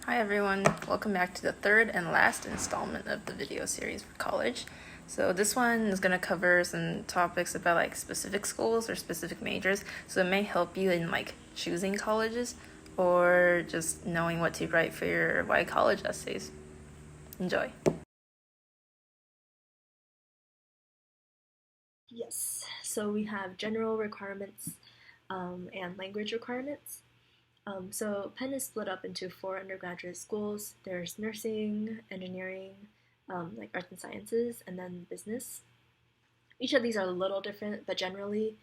Hi everyone, welcome back to the third and last installment of the video series for college. So this one is going to cover some topics about like specific schools or specific majors, so it may help you in like choosing colleges or just knowing what to write for your why college essays. Enjoy. Yes, so we have general requirements and language requirements. So Penn is split up into 4 undergraduate schools. There's nursing, engineering, like arts and sciences, and then business. Each of these are a little different, but generally,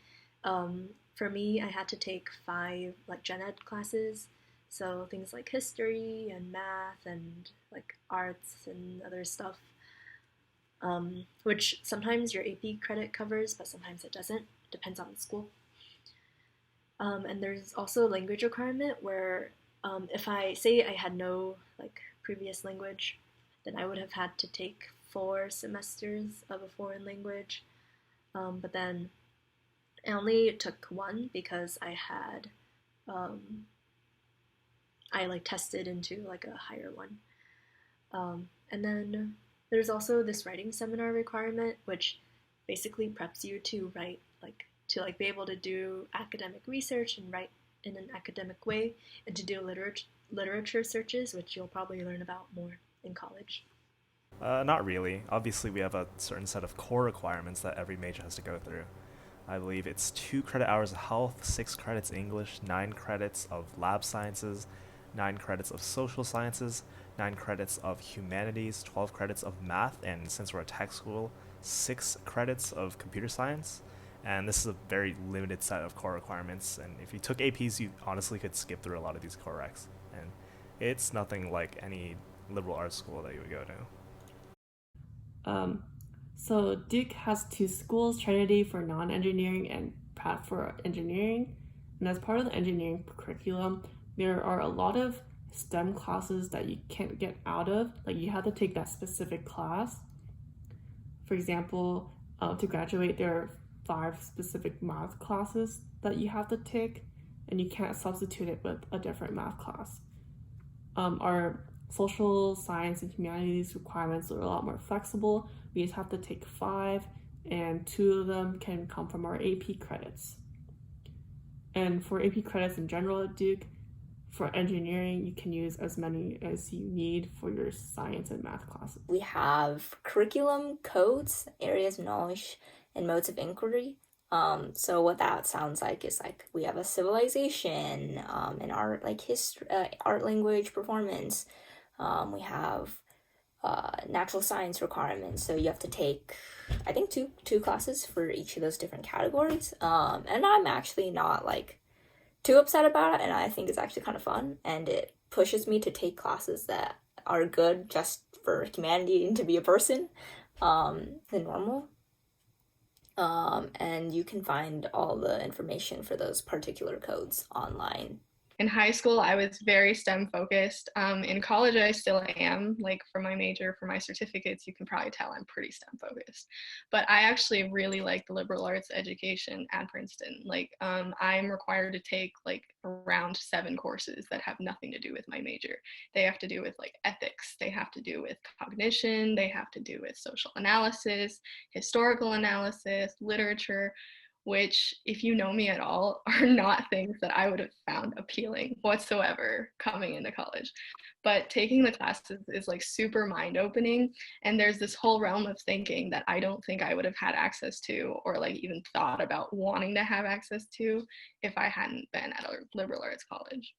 for me, I had to take 5 like gen ed classes. So things like history and math and like arts and other stuff, which sometimes your AP credit covers, but sometimes it doesn't. Depends on the school. And there's also a language requirement where if I say I had no like previous language, then I would have had to take 4 semesters of a foreign language. But then I only took 1 because I like tested into like a higher one. And then there's also this writing seminar requirement, which basically preps you to write to be able to do academic research and write in an academic way, and to do literature searches, which you'll probably learn about more in college. Not really. Obviously, we have a certain set of core requirements that every major has to go through. I believe it's 2 credit hours of health, 6 credits English, 9 credits of lab sciences, 9 credits of social sciences, 9 credits of humanities, 12 credits of math, and since we're a tech school, 6 credits of computer science. And this is a very limited set of core requirements. And if you took APs, you honestly could skip through a lot of these core recs. And it's nothing like any liberal arts school that you would go to. Um, so Duke has 2 schools, Trinity for non-engineering and Pratt for engineering. And as part of the engineering curriculum, there are a lot of STEM classes that you can't get out of. Like you have to take that specific class. For example, to graduate, there are 5 specific math classes that you have to take, and you can't substitute it with a different math class. Our social science and humanities requirements are a lot more flexible. We just have to take 5, and 2 of them can come from our AP credits. And for AP credits in general at Duke, for engineering, you can use as many as you need for your science and math classes. We have curriculum, codes, areas of knowledge, and modes of inquiry. So what that sounds like is like we have a civilization, and art, like history, art, language, performance. We have natural science requirements. So you have to take, I think, two classes for each of those different categories. And I'm actually not like too upset about it, and I think it's actually kind of fun, and it pushes me to take classes that are good just for humanity and to be a person, than normal. And you can find all the information for those particular codes online. In high school, I was very STEM focused. In college, I still am. Like for my major, for my certificates, you can probably tell I'm pretty STEM focused. But I actually really like the liberal arts education at Princeton. Like I'm required to take like around 7 courses that have nothing to do with my major. They have to do with like ethics. They have to do with cognition. They have to do with social analysis, historical analysis, literature, which, if you know me at all, are not things that I would have found appealing whatsoever coming into college. But taking the classes is like super mind opening. And there's this whole realm of thinking that I don't think I would have had access to, or like even thought about wanting to have access to, if I hadn't been at a liberal arts college.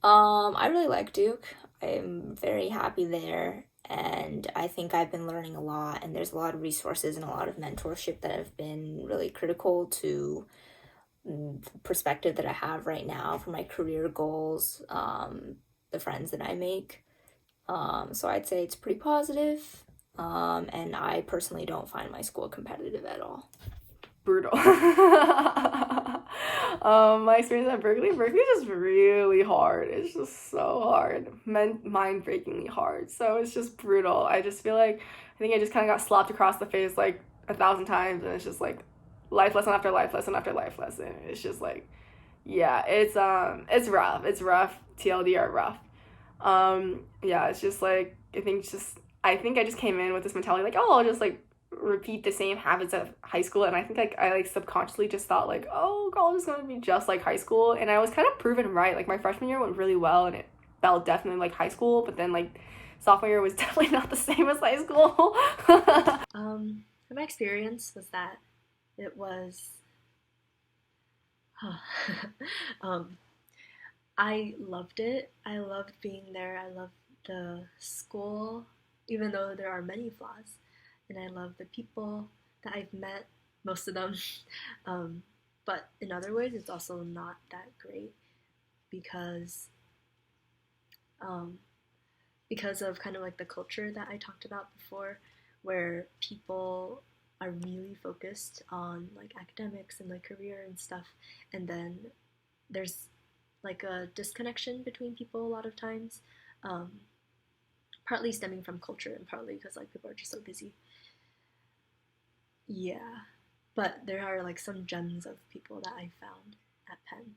I really like Duke. I'm very happy there, and I think I've been learning a lot, and there's a lot of resources and a lot of mentorship that have been really critical to the perspective that I have right now for my career goals, the friends that I make. So I'd say it's pretty positive, and I personally don't find my school competitive at all. Brutal. My experience at Berkeley is just really hard. It's just so hard, mind-breakingly hard. So it's just brutal. I just feel like I think I just kind of got slapped across the face like 1,000 times, and it's just like life lesson after life lesson after life lesson. It's just like Yeah, it's rough. It's rough. TLDR rough. Yeah, it's just like I think I just came in with this mentality like, oh, I'll just like repeat the same habits of high school, and I think like I like subconsciously just thought like, oh, college is gonna be just like high school, and I was kind of proven right. Like my freshman year went really well, and it felt definitely like high school, but then like sophomore year was definitely not the same as high school. My experience was that it was um, I loved it. I loved being there. I loved the school, even though there are many flaws. And I love the people that I've met, most of them. um, but in other ways, it's also not that great because um, because of kind of like the culture that I talked about before, where people are really focused on like academics and like career and stuff, and then there's like a disconnection between people a lot of times, um, partly stemming from culture and partly because like people are just so busy. Yeah, but there are like some gems of people that I found at Penn.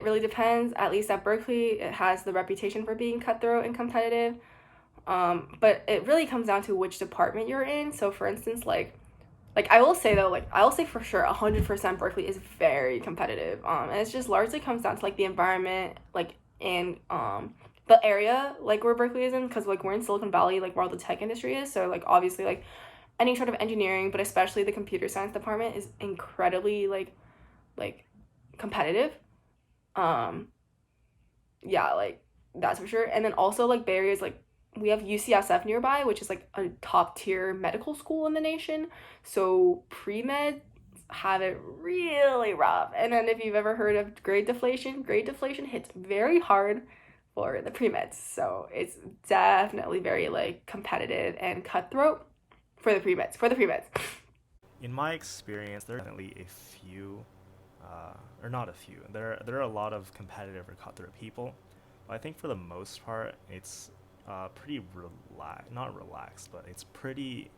It really depends. At least at Berkeley, it has the reputation for being cutthroat and competitive. But it really comes down to which department you're in. So for instance, like I will say though, like I will say for sure 100% Berkeley is very competitive. And it's just largely comes down to like the environment, like and the area like where Berkeley is in, because like we're in Silicon Valley, like where all the tech industry is. So like obviously like any sort of engineering, but especially the computer science department is incredibly like competitive. Um, yeah, like that's for sure. And then also like Bay Area is like we have UCSF nearby, which is like a top tier medical school in the nation. So pre med have it really rough. And then if you've ever heard of grade deflation hits very hard for the pre meds. So it's definitely very like competitive and cutthroat for the pre meds. For the pre meds. In my experience, there are definitely a few, or not a few. There are a lot of competitive or cutthroat people, but I think for the most part, it's pretty not relaxed, but it's pretty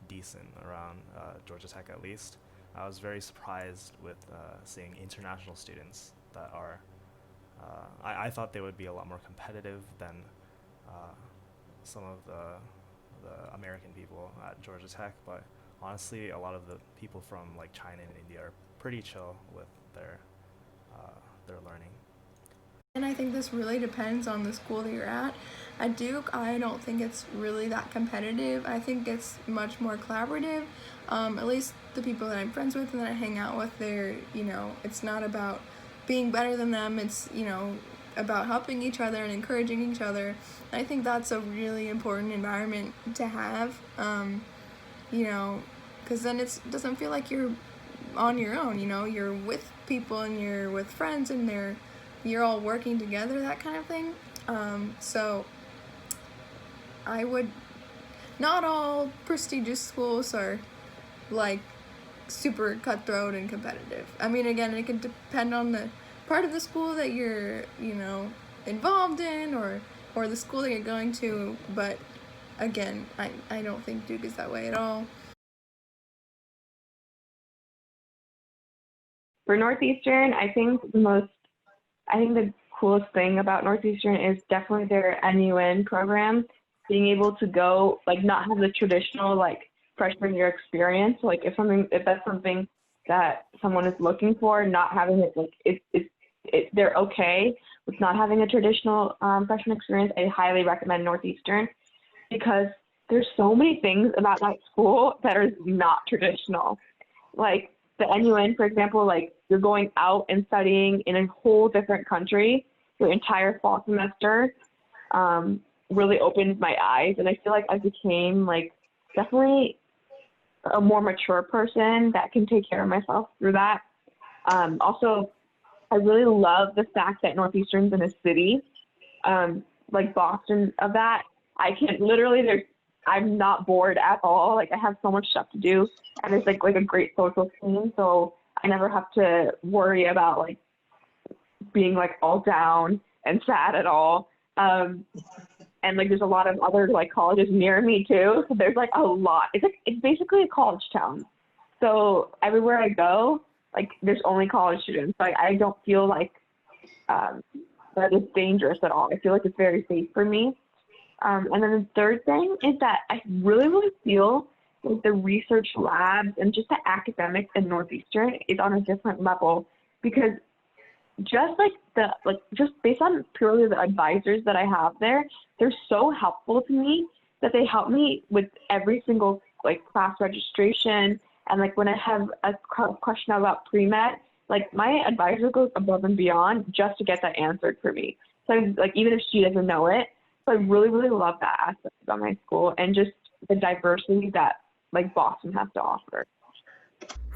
decent around Georgia Tech at least. I was very surprised with seeing international students that are. I thought they would be a lot more competitive than uh, some of the American people at Georgia Tech, but honestly, a lot of the people from like China and India are pretty chill with their learning. And I think this really depends on the school that you're at. At Duke, I don't think it's really that competitive. I think it's much more collaborative. At least the people that I'm friends with and that I hang out with, it's not about being better than them. It's, about helping each other and encouraging each other. I think that's a really important environment to have, because then it doesn't feel like you're on your own, you're with people and you're with friends and you're all working together, that kind of thing. So not all prestigious schools are like super cutthroat and competitive. I mean, again, it can depend on the part of the school that you're, involved in or the school that you're going to, but again, I don't think Duke is that way at all. For Northeastern, I think the coolest thing about Northeastern is definitely their NUN program. Being able to go, like, not have the traditional like freshman year experience. Like if that's something that someone is looking for, not having it like they're okay with not having a traditional freshman experience. I highly recommend Northeastern because there's so many things about that school that are not traditional. Like the NUN, for example, like you're going out and studying in a whole different country your entire fall semester, really opened my eyes. And I feel like I became like definitely a more mature person that can take care of myself through that. Also, I really love the fact that Northeastern's in a city, like Boston of that. I'm not bored at all. Like I have so much stuff to do, and it's like a great social scene. So I never have to worry about like being like all down and sad at all. And like there's a lot of other like colleges near me too. So there's like a lot. It's basically a college town. So everywhere I go, like, there's only college students. Like, I don't feel like that it's dangerous at all. I feel like it's very safe for me. And then the third thing is that I really, really feel like the research labs and just the academics in Northeastern is on a different level, because just just based on purely the advisors that I have there, they're so helpful to me that they help me with every single like class registration. And like when I have a question about pre-med, like my advisor goes above and beyond just to get that answered for me. So like even if she doesn't know it, so I really, really love that aspect about my school and just the diversity that like Boston has to offer.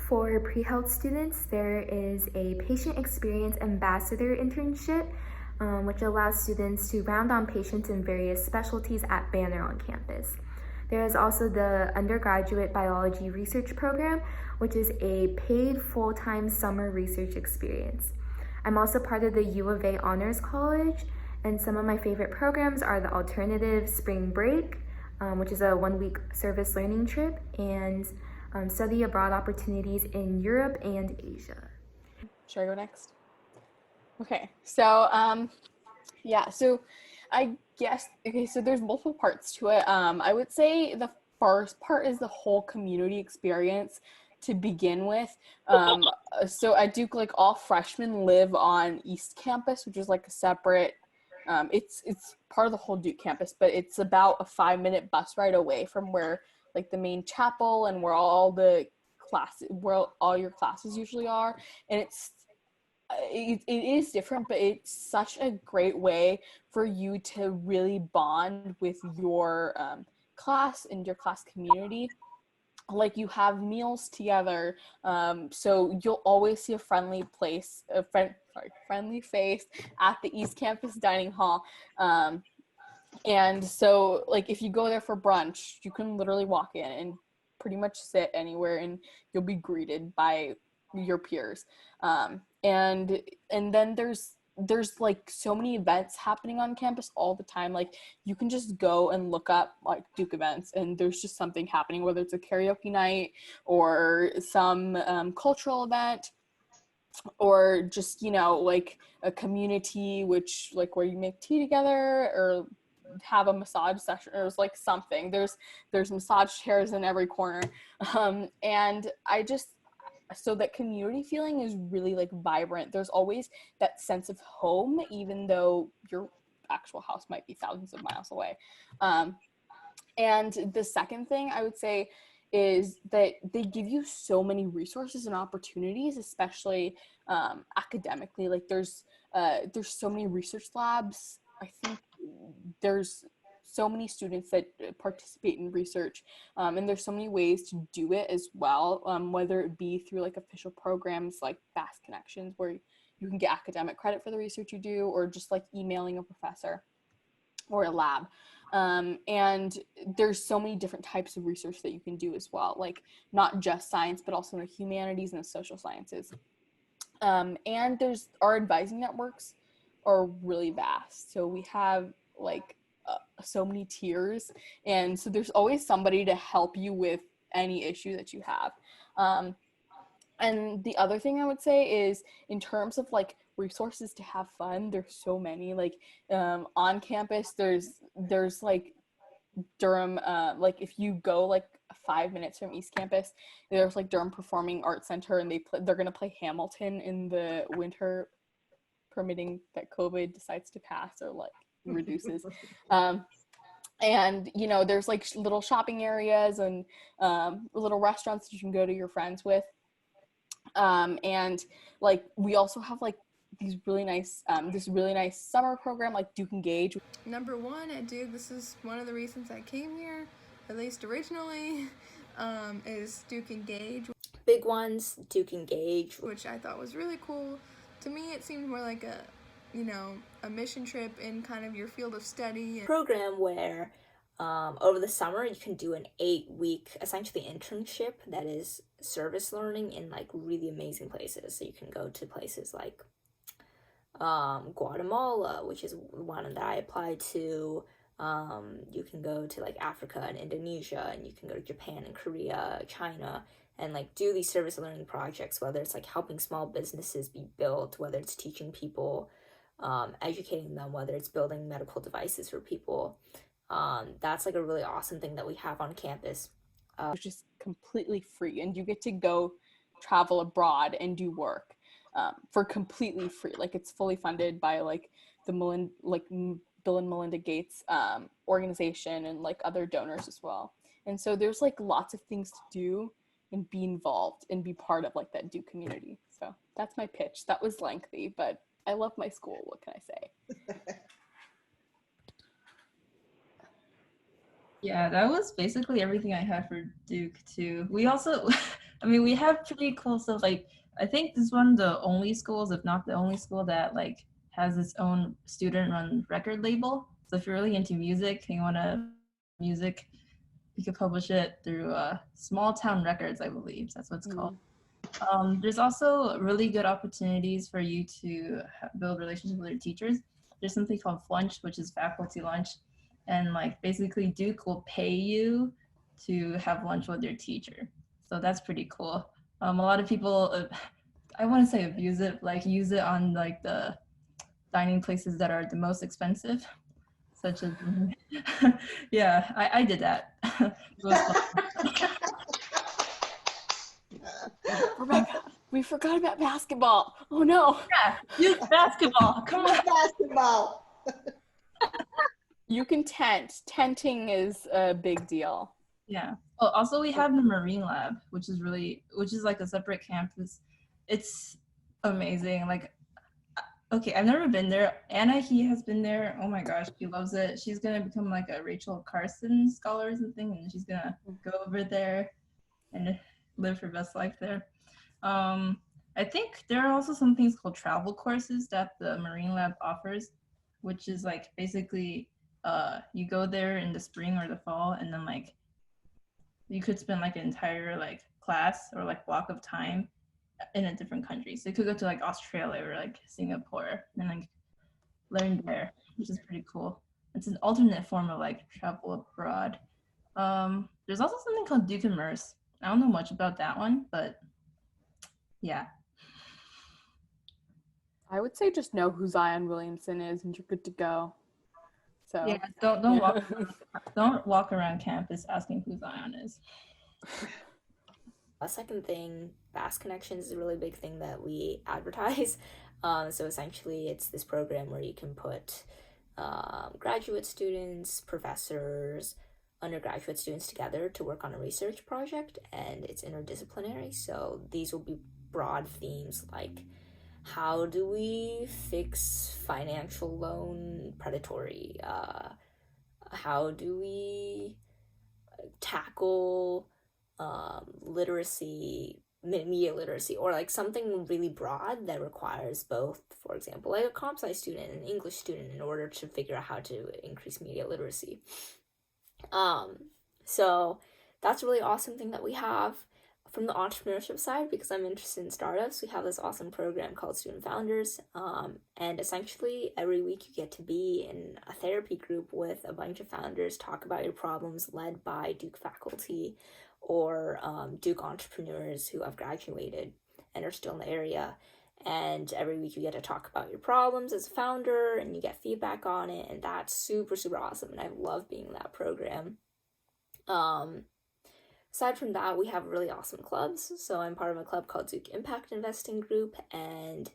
For pre-health students, there is a patient experience ambassador internship, which allows students to round on patients in various specialties at Banner on campus. There is also the undergraduate biology research program, which is a paid full-time summer research experience. I'm also part of the U of A Honors College, and some of my favorite programs are the Alternative Spring Break, which is a 1-week service learning trip, and study abroad opportunities in Europe and Asia. Should I go next? Okay, so so I guess, so there's multiple parts to it. I would say the first part is the whole community experience to begin with. So at Duke, like all freshmen live on East Campus, which is like a separate, it's part of the whole Duke campus, but it's about a 5-minute bus ride away from where like the main chapel and where all your classes usually are. And it is different, but it's such a great way for you to really bond with your class and your class community. Like you have meals together, so you'll always see a friendly face at the East Campus dining hall. And so like if you go there for brunch, you can literally walk in and pretty much sit anywhere and you'll be greeted by your peers. And then there's like so many events happening on campus all the time. Like you can just go and look up like Duke events and there's just something happening, whether it's a karaoke night or some cultural event, or just, like a community, which like where you make tea together or have a massage session, or like something. There's massage chairs in every corner. And so that community feeling is really like vibrant. There's always that sense of home, even though your actual house might be thousands of miles away. And the second thing I would say is that they give you so many resources and opportunities, especially academically. Like there's so many research labs. I think there's so many students that participate in research, and there's so many ways to do it as well, whether it be through like official programs like Fast Connections, where you can get academic credit for the research you do, or just like emailing a professor or a lab. And there's so many different types of research that you can do as well, like not just science, but also the humanities and the social sciences. And there's our advising networks are really vast. So we have like so many tiers, and so there's always somebody to help you with any issue that you have. And the other thing I would say is, in terms of like resources to have fun, there's so many. Like on campus, there's like Durham, like if you go like 5 minutes from East Campus, there's like Durham Performing Arts Center, and they're gonna play Hamilton in the winter, permitting that COVID decides to pass or like reduces. And there's like little shopping areas and little restaurants that you can go to your friends with. And like we also have like these really nice this really nice summer program like Duke Engage. Number one at Duke, this is one of the reasons I came here, at least originally, is Duke Engage. Big ones, Duke Engage, which I thought was really cool. To me, it seemed more like a mission trip in kind of your field of study. Program where over the summer you can do an 8-week essentially internship that is service learning in like really amazing places. So you can go to places like Guatemala, which is one that I applied to. You can go to like Africa and Indonesia, and you can go to Japan and Korea, China, and like do these service learning projects, whether it's like helping small businesses be built, whether it's teaching people, educating them, whether it's building medical devices for people. That's like a really awesome thing that we have on campus. It's just completely free, and you get to go travel abroad and do work for completely free. Like it's fully funded by like the Bill and Melinda Gates organization and like other donors as well. And so there's like lots of things to do and be involved and be part of like that Duke community. So that's my pitch. That was lengthy, but I love my school. What can I say? Yeah, that was basically everything I had for Duke too. We also, I mean, we have pretty cool stuff. Like, I think this is one of the only schools, if not the only school, that like has its own student-run record label. So if you're really into music and you want to music, you could publish it through Small Town Records, I believe. That's what it's called. There's also really good opportunities for you to build relationships with your teachers. There's something called Flunch, which is faculty lunch. And like basically Duke will pay you to have lunch with your teacher. So that's pretty cool. A lot of people, I want to say abuse it, like use it on like the dining places that are the most expensive, such as, yeah, I did that. It was fun. Rebecca, we forgot about basketball. Oh no. Yeah, Duke basketball, come on. Basketball. You can tent. Tenting is a big deal. Yeah. Oh, also we have the Marine Lab, which is like a separate campus. It's amazing. Like, okay, I've never been there. Anna, he has been there. Oh my gosh, she loves it. She's gonna become like a Rachel Carson scholar or something, and she's gonna go over there and live her best life there. I think there are also some things called travel courses that the Marine Lab offers, which is like basically you go there in the spring or the fall, and then like you could spend like an entire like class or like block of time in a different country. So you could go to like Australia or like Singapore and like learn there, which is pretty cool. It's an alternate form of like travel abroad. There's also something called Duke Immerse. I don't know much about that one, but yeah. I would say just know who Zion Williamson is and you're good to go. So yeah, don't walk around campus asking who Zion is. A second thing, Fast Connections is a really big thing that we advertise. So essentially it's this program where you can put graduate students, professors, undergraduate students together to work on a research project, and it's interdisciplinary. So these will be broad themes like, how do we fix financial loan predatory? How do we tackle literacy, media literacy, or like something really broad that requires both, for example, like a comp sci student and an English student in order to figure out how to increase media literacy. So that's a really awesome thing that we have. From the entrepreneurship side, because I'm interested in startups, we have this awesome program called Student Founders, and essentially every week you get to be in a therapy group with a bunch of founders, talk about your problems, led by Duke faculty or Duke entrepreneurs who have graduated and are still in the area. And every week you get to talk about your problems as a founder, and you get feedback on it, and that's super, super awesome, and I love being in that program. Aside from that, we have really awesome clubs. So I'm part of a club called Duke Impact Investing Group, and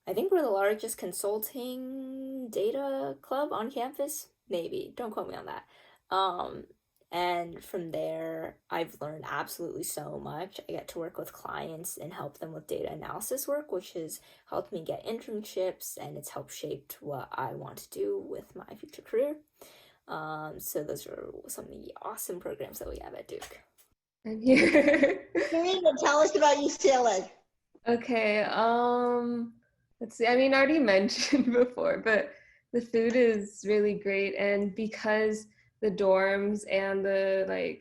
I think we're the largest consulting data club on campus. Maybe, don't quote me on that. And from there, I've learned absolutely so much. I get to work with clients and help them with data analysis work, which has helped me get internships, and it's helped shape what I want to do with my future career. So those are some of the awesome programs that we have at Duke. I'm here. Karina, tell us about UCLA. Okay, let's see. I mean, I already mentioned before, but the food is really great, and because the dorms and the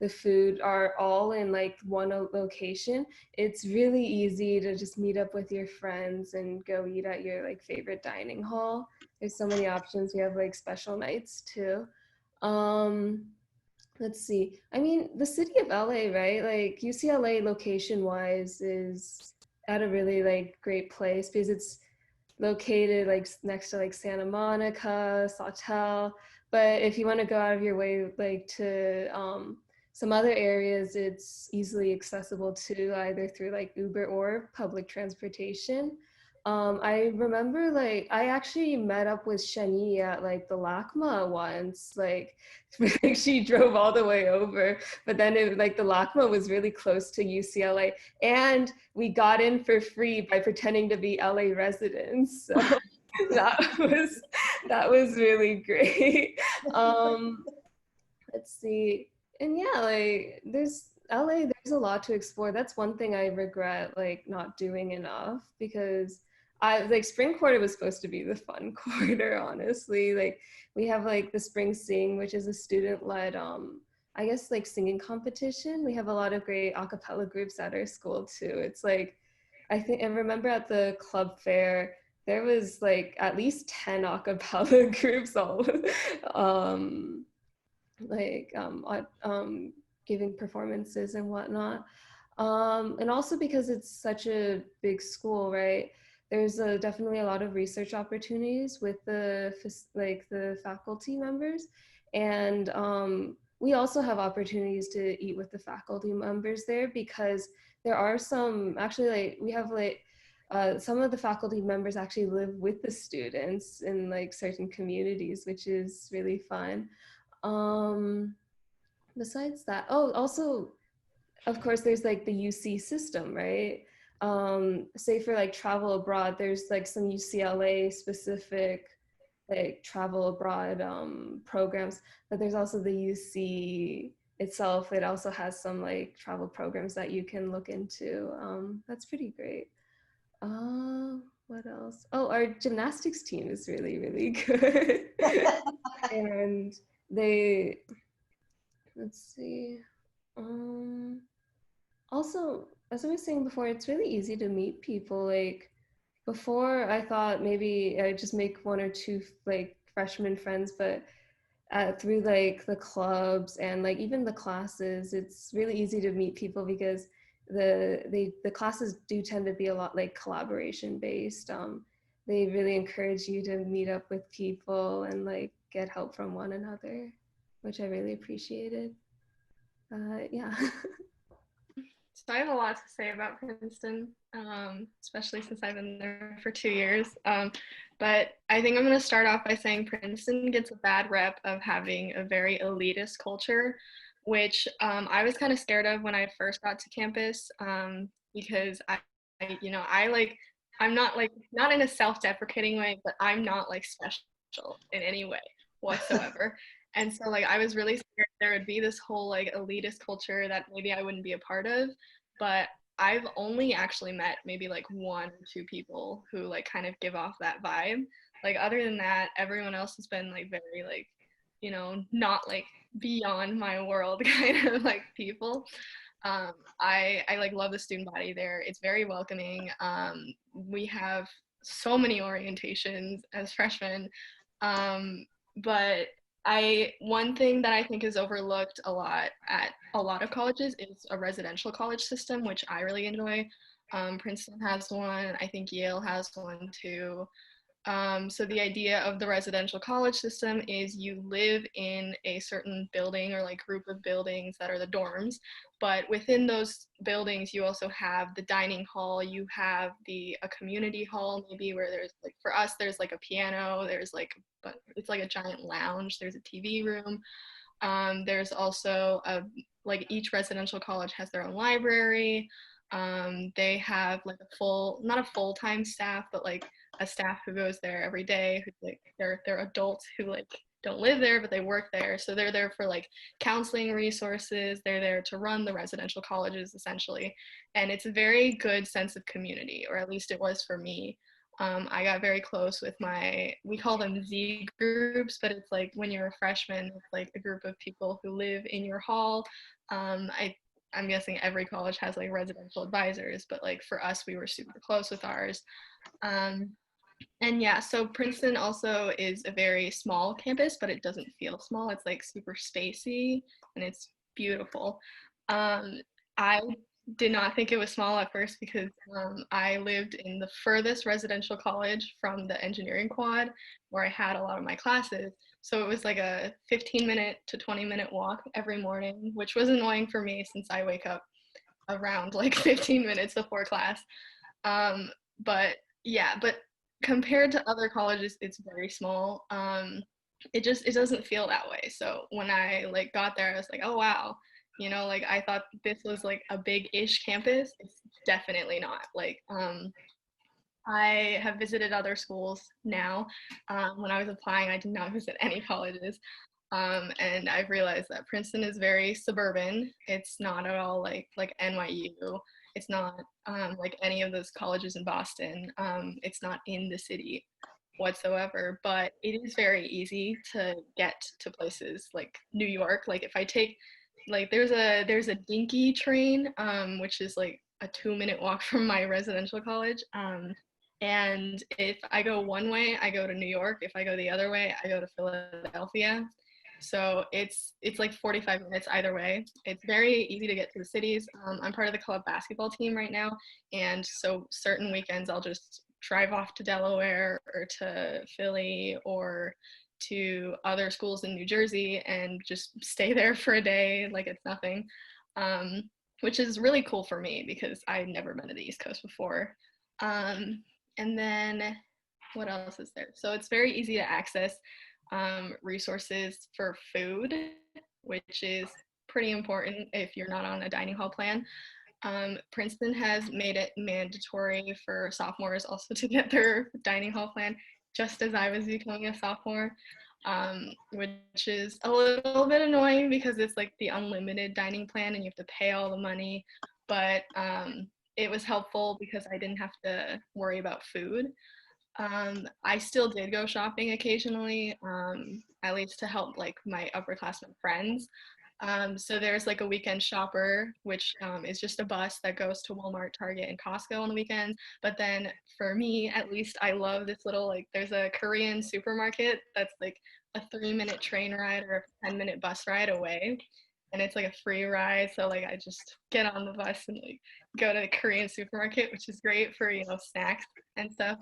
food are all in like one location, it's really easy to just meet up with your friends and go eat at your like favorite dining hall. There's so many options. We have like special nights too. let's see. I mean, the city of LA, right? Like UCLA location wise is at a really like great place because it's located like next to like Santa Monica, Sawtelle. But if you want to go out of your way like to some other areas, it's easily accessible to either through like Uber or public transportation. I remember like I actually met up with Shani at like the LACMA once. Like, like she drove all the way over, but then it like the LACMA was really close to UCLA, and we got in for free by pretending to be LA residents. So that was really great. Let's see. And yeah, like there's LA, there's a lot to explore. That's one thing I regret like not doing enough because I like spring quarter was supposed to be the fun quarter, honestly. Like we have like the spring sing, which is a student led I guess like singing competition. We have a lot of great a cappella groups at our school too. It's like I remember at the club fair there was like at least 10 a cappella groups all like giving performances and whatnot. And also because it's such a big school, right? There's definitely a lot of research opportunities with the faculty members, and we also have opportunities to eat with the faculty members there because there are some actually like we have like some of the faculty members actually live with the students in like certain communities, which is really fun. Um, Besides that, oh, also, of course, there's like the UC system, right? Say for like travel abroad, there's like some UCLA specific like travel abroad programs, but there's also the UC itself. It also has some like travel programs that you can look into. That's pretty great. What else? Oh, our gymnastics team is really, really good. And they, let's see. Also, as I was saying before, it's really easy to meet people. Like before, I thought maybe I'd just make one or two like freshman friends, but through like the clubs and like even the classes, it's really easy to meet people because the classes do tend to be a lot like collaboration based. They really encourage you to meet up with people and like get help from one another, which I really appreciated. Yeah. So I have a lot to say about Princeton, especially since I've been there for 2 years. But I think I'm going to start off by saying Princeton gets a bad rep of having a very elitist culture, which I was kind of scared of when I first got to campus because I'm not like, not in a self-deprecating way, but I'm not like special in any way whatsoever. And so like I was really scared there would be this whole like elitist culture that maybe I wouldn't be a part of, but I've only actually met maybe like one or two people who like kind of give off that vibe. Like other than that, everyone else has been like very like, not like beyond my world kind of like people. I like love the student body there. It's very welcoming. We have so many orientations as freshmen. But one thing that I think is overlooked a lot at a lot of colleges is a residential college system, which I really enjoy. Princeton has one. I think Yale has one too. So the idea of the residential college system is you live in a certain building or like group of buildings that are the dorms, but within those buildings you also have the dining hall, you have a community hall maybe where there's like, for us there's like a piano, but it's like a giant lounge, there's a TV room. There's also like each residential college has their own library. They have like not a full-time staff, but like a staff who goes there every day, who like they're adults who like don't live there but they work there, so they're there for like counseling resources, they're there to run the residential colleges essentially, and it's a very good sense of community, or at least it was for me. I got very close with we call them Z groups, but it's like when you're a freshman, it's like a group of people who live in your hall. I'm guessing every college has like residential advisors, but like for us, we were super close with ours. And yeah, so Princeton also is a very small campus, but it doesn't feel small. It's like super spacey and it's beautiful. I did not think it was small at first because I lived in the furthest residential college from the engineering quad where I had a lot of my classes. So it was like a 15-minute to 20-minute walk every morning, which was annoying for me since I wake up around like 15 minutes before class. But yeah, but compared to other colleges, it's very small. It doesn't feel that way. So when I like got there, I was like, oh wow, you know, like I thought this was like a big-ish campus. It's definitely not. Like I have visited other schools now. When I was applying, I did not visit any colleges. And I've realized that Princeton is very suburban. It's not at all like NYU. It's not like any of those colleges in Boston. It's not in the city whatsoever, but it is very easy to get to places like New York. Like if I take like there's a dinky train, which is like a 2-minute walk from my residential college. And if I go one way, I go to New York. If I go the other way, I go to Philadelphia. So it's like 45 minutes either way. It's very easy to get to the cities. I'm part of the club basketball team right now, and so certain weekends I'll just drive off to Delaware or to Philly or to other schools in New Jersey and just stay there for a day like it's nothing, which is really cool for me because I'd never been to the East Coast before. And then what else is there? So it's very easy to access resources for food, which is pretty important if you're not on a dining hall plan. Princeton has made it mandatory for sophomores also to get their dining hall plan, just as I was becoming a sophomore, which is a little bit annoying because it's like the unlimited dining plan and you have to pay all the money, but it was helpful because I didn't have to worry about food. I still did go shopping occasionally, at least to help like my upperclassmen friends. So there's like a weekend shopper, which is just a bus that goes to Walmart, Target, and Costco on the weekends. But then for me, at least, I love this little like there's a Korean supermarket that's like a 3-minute train ride or a 10-minute bus ride away. And it's like a free ride, so like I just get on the bus and like go to the Korean supermarket, which is great for snacks and stuff.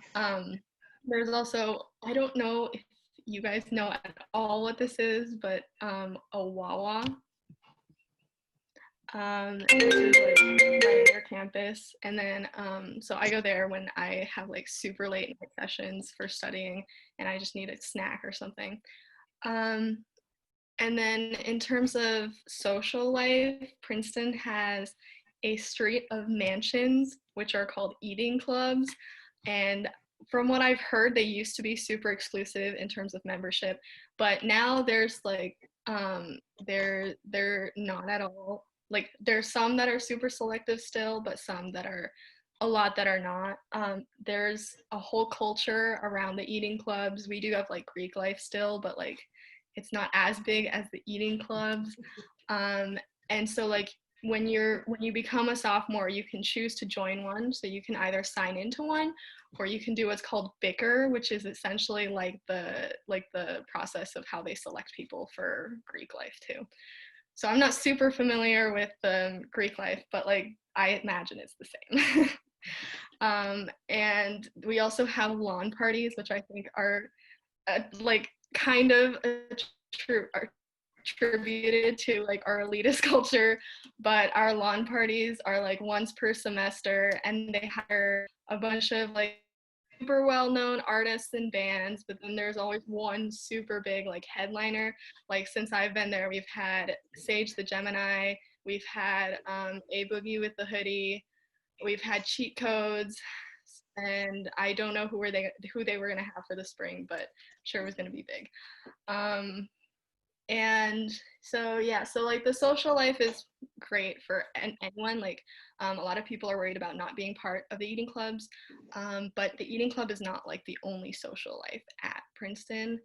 There's also, I don't know if you guys know at all what this is, but a Wawa. Which is like right near campus, and then so I go there when I have like super late night sessions for studying, and I just need a snack or something. And then in terms of social life, Princeton has a street of mansions, which are called eating clubs. And from what I've heard, they used to be super exclusive in terms of membership, but now there's like, they're not at all. Like there's some that are super selective still, but some that are a lot that are not. There's a whole culture around the eating clubs. We do have like Greek life still, but like it's not as big as the eating clubs. And so like when you become a sophomore, you can choose to join one. So you can either sign into one or you can do what's called bicker, which is essentially like the process of how they select people for Greek life too. So I'm not super familiar with the Greek life, but like I imagine it's the same. And we also have lawn parties, which I think are like kind of attributed to like our elitist culture, but our lawn parties are like once per semester, and they hire a bunch of like super well-known artists and bands, but then there's always one super big like headliner. Like since I've been there, we've had Sage the Gemini, we've had A Boogie with the Hoodie, we've had Cheat Codes, and I don't know who they were gonna have for the spring, but sure it was gonna be big. And so yeah, so like the social life is great for anyone. Like a lot of people are worried about not being part of the eating clubs, but the eating club is not like the only social life at Princeton.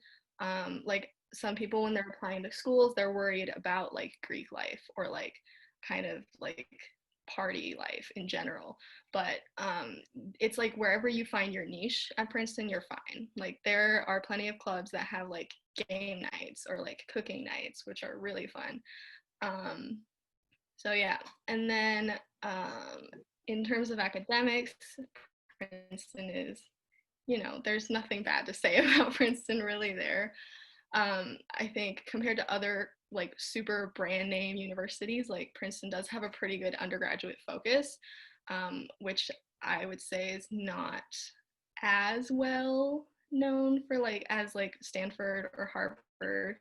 Like some people when they're applying to schools, they're worried about like Greek life or like kind of like party life in general. But it's like wherever you find your niche at Princeton, you're fine. Like there are plenty of clubs that have like game nights or like cooking nights, which are really fun. So yeah, and then in terms of academics, Princeton is, there's nothing bad to say about Princeton really there. I think compared to other like super brand name universities, like Princeton does have a pretty good undergraduate focus, which I would say is not as well known for like as like Stanford or Harvard,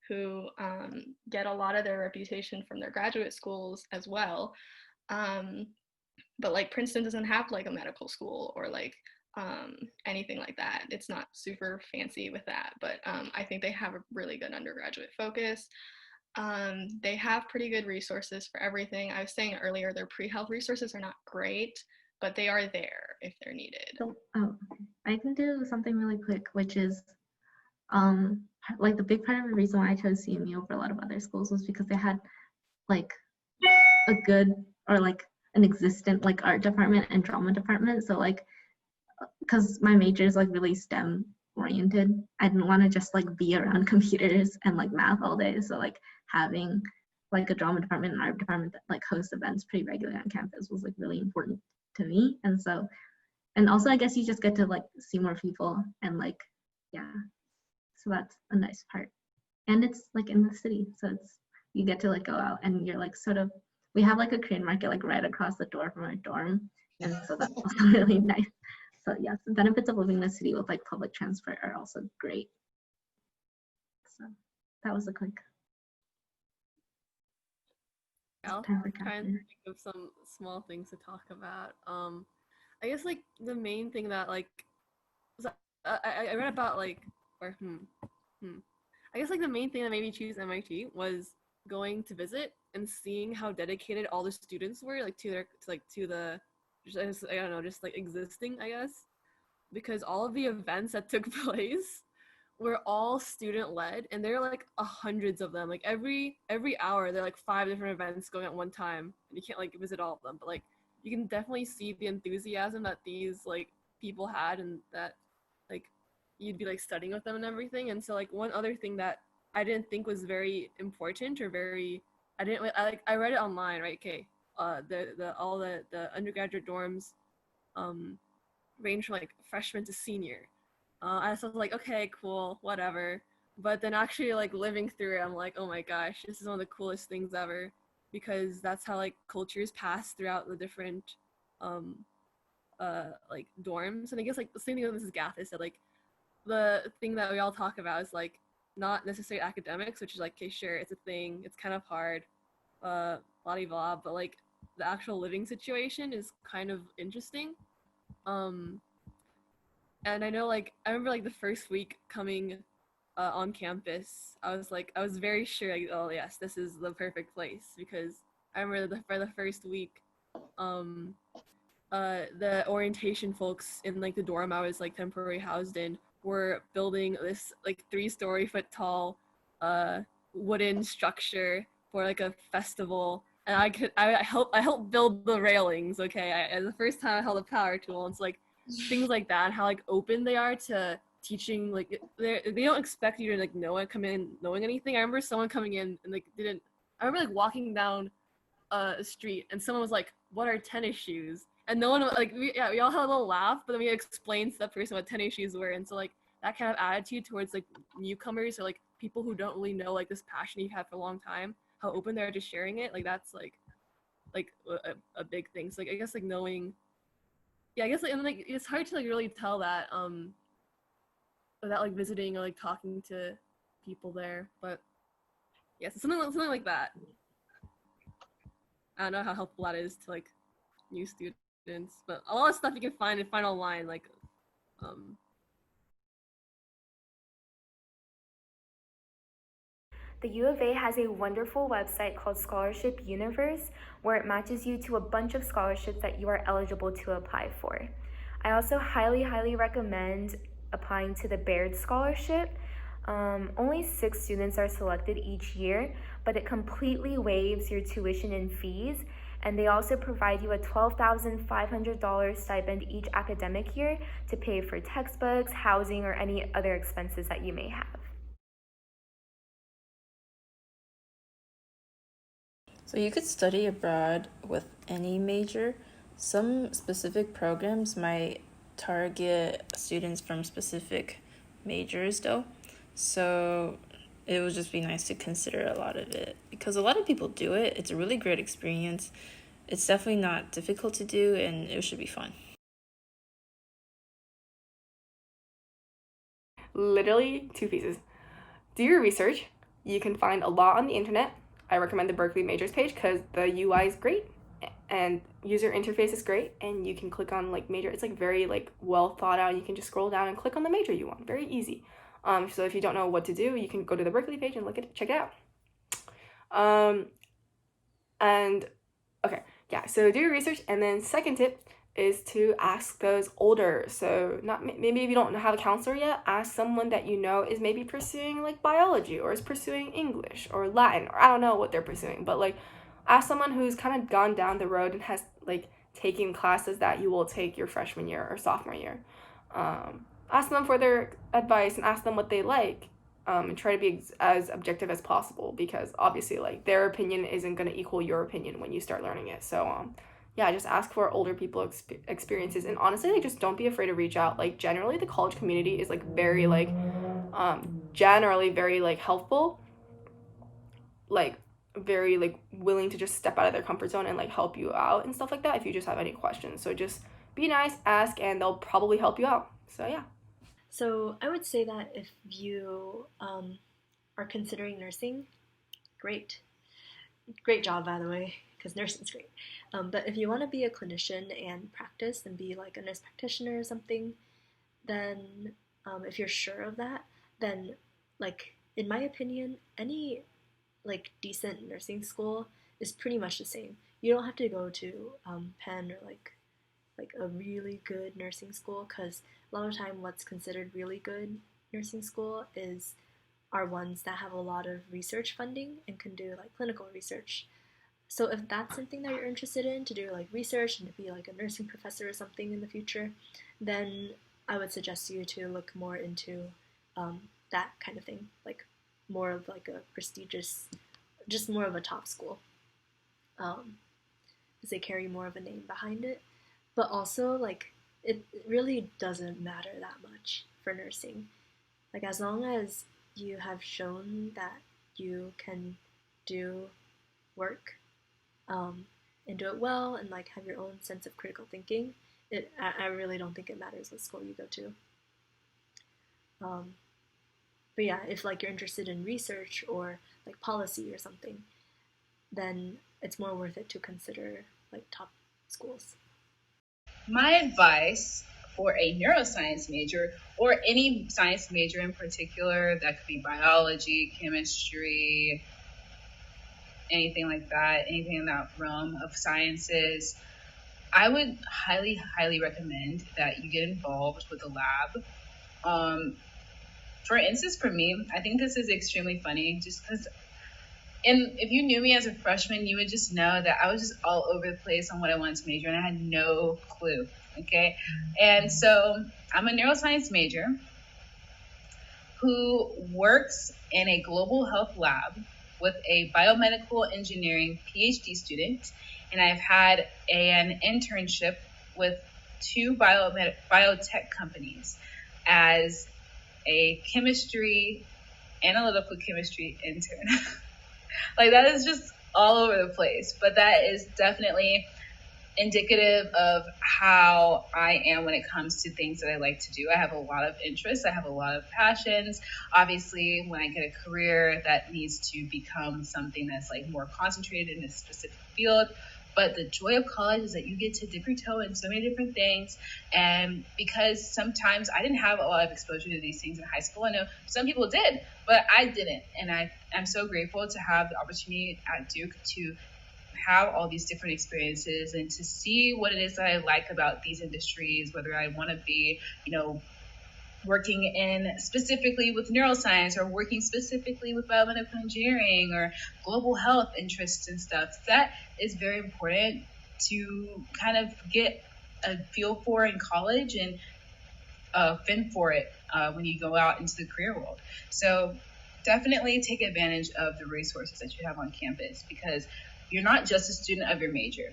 who get a lot of their reputation from their graduate schools as well. But like Princeton doesn't have like a medical school or like anything like that. It's not super fancy with that, but I think they have a really good undergraduate focus. They have pretty good resources for everything. I was saying earlier, their pre-health resources are not great, but they are there if they're needed. So, I can do something really quick, which is like the big part of the reason why I chose CMU over a lot of other schools was because they had like a good or like an existent like art department and drama department. So like, because my major is like really STEM oriented, I didn't want to just like be around computers and like math all day. So like having like a drama department and art department that like host events pretty regularly on campus was like really important to me. And so, and also I guess you just get to like see more people and like, yeah. So that's a nice part. And it's like in the city. So it's, you get to like go out and you're like sort of, we have like a Korean market like right across the door from our dorm. And so that's also really nice. So yes, the benefits of living in the city with like public transport are also great. So that was a quick. I'll try and think of some small things to talk about. I guess like the main thing that like, I read about like, or I guess like the main thing that made me choose MIT was going to visit and seeing how dedicated all the students were like to the just, I don't know, just like existing, I guess, because all of the events that took place were all student led, and there are like hundreds of them. Like every hour there are like 5 different events going at one time, and you can't like visit all of them, but like you can definitely see the enthusiasm that these like people had, and that like you'd be like studying with them and everything. And so like one other thing that I didn't think was very important or very, I read it online, right? Okay, all the undergraduate dorms range from like freshman to senior. I was like, okay, cool, whatever. But then actually like living through it, I'm like, oh my gosh, this is one of the coolest things ever, because that's how like cultures pass throughout the different like dorms. And I guess like the same thing with Mrs. Gath is that like the thing that we all talk about is like not necessarily academics, which is like, okay, sure, it's a thing, it's kind of hard, blah blah blah, but like the actual living situation is kind of interesting. And I know like I remember like the first week coming on campus, I was very sure like, oh yes, this is the perfect place, because I remember for the first week the orientation folks in like the dorm I was like temporarily housed in were building this like 3-story foot tall wooden structure for like a festival, and I helped build the railings. Okay, the first time I held a power tool, and it's like things like that, and how like open they are to teaching. Like they don't expect you to like come in knowing anything. I remember someone coming in and like didn't. I remember like walking down a street and someone was like, "What are tennis shoes?" And no one like we all had a little laugh, but then we explained to that person what tennis shoes were, and so like that kind of attitude towards like newcomers or like people who don't really know like this passion you've had for a long time, how open they are to sharing it, like that's like a big thing. So like I guess like knowing, yeah, I guess like, and like it's hard to like really tell that without like visiting or like talking to people there, but yeah, so something like that. I don't know how helpful that is to like new students, but a lot of stuff you can find online, like The U of A has a wonderful website called Scholarship Universe, where it matches you to a bunch of scholarships that you are eligible to apply for. I also highly recommend applying to the Baird Scholarship. Only 6 students are selected each year, but it completely waives your tuition and fees, and they also provide you a $12,500 stipend each academic year to pay for textbooks, housing, or any other expenses that you may have. So you could study abroad with any major. Some specific programs might target students from specific majors though. So it would just be nice to consider a lot of it because a lot of people do it. It's a really great experience. It's definitely not difficult to do and it should be fun. Literally 2 pieces. Do your research. You can find a lot on the internet. I recommend the Berkeley Majors page because the UI is great and user interface is great, and you can click on like major. It's like very like well thought out. You can just scroll down and click on the major you want. Very easy. So if you don't know what to do, you can go to the Berkeley page and check it out. And okay, yeah. So do your research, and then second tip is to ask those older. So maybe if you don't have a counselor yet, ask someone that you know is maybe pursuing like biology or is pursuing English or Latin, or I don't know what they're pursuing, but like ask someone who's kind of gone down the road and has like taken classes that you will take your freshman year or sophomore year. Ask them for their advice and ask them what they like, and try to be as objective as possible, because obviously like their opinion isn't going to equal your opinion when you start learning it. So yeah, just ask for older people experiences, and honestly, like just don't be afraid to reach out. Like generally the college community is like very like generally very like helpful, like very like willing to just step out of their comfort zone and like help you out and stuff like that if you just have any questions. So just be nice, ask, and they'll probably help you out. So yeah. So I would say that if you are considering nursing, great job, by the way, because nursing's great. But if you want to be a clinician and practice and be like a nurse practitioner or something, then if you're sure of that, then like in my opinion, any like decent nursing school is pretty much the same. You don't have to go to Penn or like a really good nursing school, because a lot of time what's considered really good nursing school are ones that have a lot of research funding and can do like clinical research. So if that's something that you're interested in, to do like research and to be like a nursing professor or something in the future, then I would suggest you to look more into that kind of thing, like more of like a prestigious, just more of a top school, because they carry more of a name behind it. But also, like, it really doesn't matter that much for nursing. Like, as long as you have shown that you can do work and do it well and, like, have your own sense of critical thinking, I really don't think it matters what school you go to. But yeah, if, like, you're interested in research or, like, policy or something, then it's more worth it to consider, like, top schools. My advice for a neuroscience major, or any science major in particular, that could be biology, chemistry, anything like that, anything in that realm of sciences, I would highly, highly recommend that you get involved with a lab. For instance, for me, I think this is extremely funny just because, and if you knew me as a freshman, you would just know that I was just all over the place on what I wanted to major, and I had no clue, okay? And so I'm a neuroscience major who works in a global health lab with a biomedical engineering PhD student, and I've had an internship with 2 biotech companies as a analytical chemistry intern. Like, that is just all over the place, but that is definitely indicative of how I am when it comes to things that I like to do. I have a lot of interests. I have a lot of passions. Obviously, when I get a career that needs to become something that's like more concentrated in a specific field, but the joy of college is that you get to dip your toe in so many different things. And because sometimes I didn't have a lot of exposure to these things in high school, I know some people did, but I didn't. And I'm so grateful to have the opportunity at Duke to have all these different experiences and to see what it is that I like about these industries, whether I want to be, working in specifically with neuroscience or working specifically with biomedical engineering or global health interests and stuff. That is very important to kind of get a feel for in college and fend for it when you go out into the career world. So definitely take advantage of the resources that you have on campus, because you're not just a student of your major.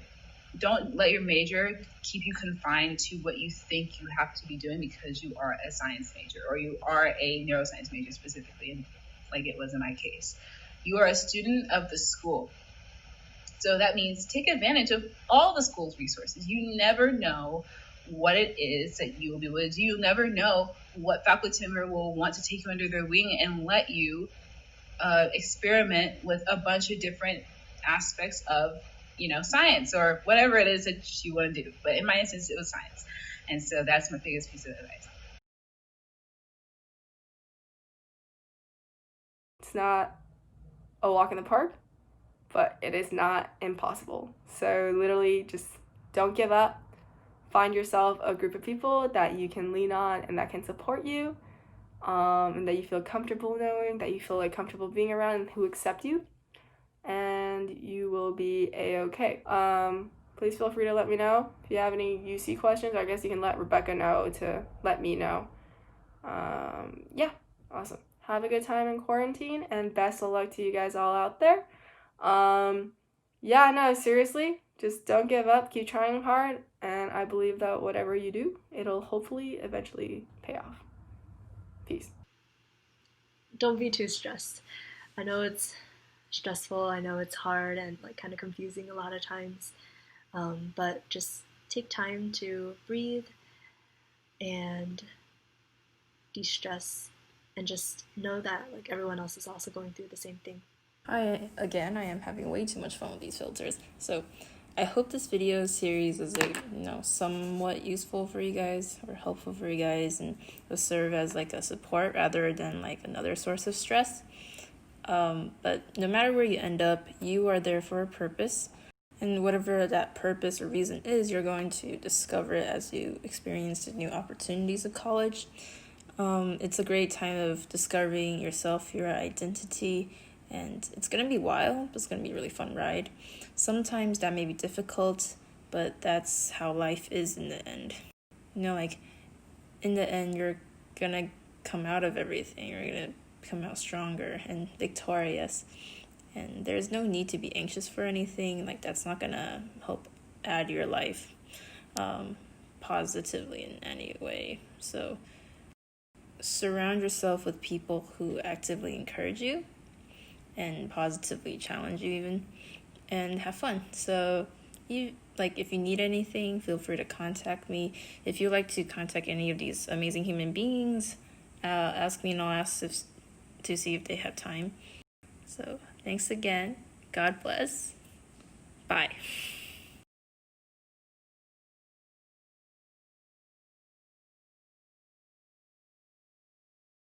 Don't let your major keep you confined to what you think you have to be doing because you are a science major or you are a neuroscience major specifically, like it was in my case. You are a student of the school. So that means take advantage of all the school's resources. You never know what it is that you will be able to do. You never know what faculty member will want to take you under their wing and let you experiment with a bunch of different aspects of science or whatever it is that you want to do. But in my instance, it was science. And so that's my biggest piece of advice. It's not a walk in the park, but it is not impossible. So literally just don't give up. Find yourself a group of people that you can lean on and that can support you, and that you feel comfortable knowing, that you feel like comfortable being around, and who accept you. And you will be a-okay. Please feel free to let me know if you have any UC questions. I guess you can let Rebecca know to let me know. Yeah, awesome. Have a good time in quarantine, and best of luck to you guys all out there. Yeah, no, seriously, just don't give up. Keep trying hard, and I believe that whatever you do, it'll hopefully eventually pay off. Peace. Don't be too stressed. I know it's stressful, I know it's hard and like kind of confusing a lot of times, but just take time to breathe and de-stress and just know that like everyone else is also going through the same thing. I am having way too much fun with these filters, so I hope this video series is like somewhat useful for you guys or helpful for you guys, and will serve as like a support rather than like another source of stress. But no matter where you end up, you are there for a purpose, and whatever that purpose or reason is, you're going to discover it as you experience the new opportunities of college. It's a great time of discovering yourself, your identity, and it's going to be wild, but it's going to be a really fun ride. Sometimes that may be difficult, but that's how life is in the end. Like in the end, you're going to come out of everything. You're going to come out stronger and victorious, and there's no need to be anxious for anything. Like that's not gonna help add your life positively in any way. So surround yourself with people who actively encourage you and positively challenge you even, and have fun. So if you need anything, feel free to contact me. If you'd like to contact any of these amazing human beings, ask me and I'll ask to see if they have time. So thanks again. God bless. Bye.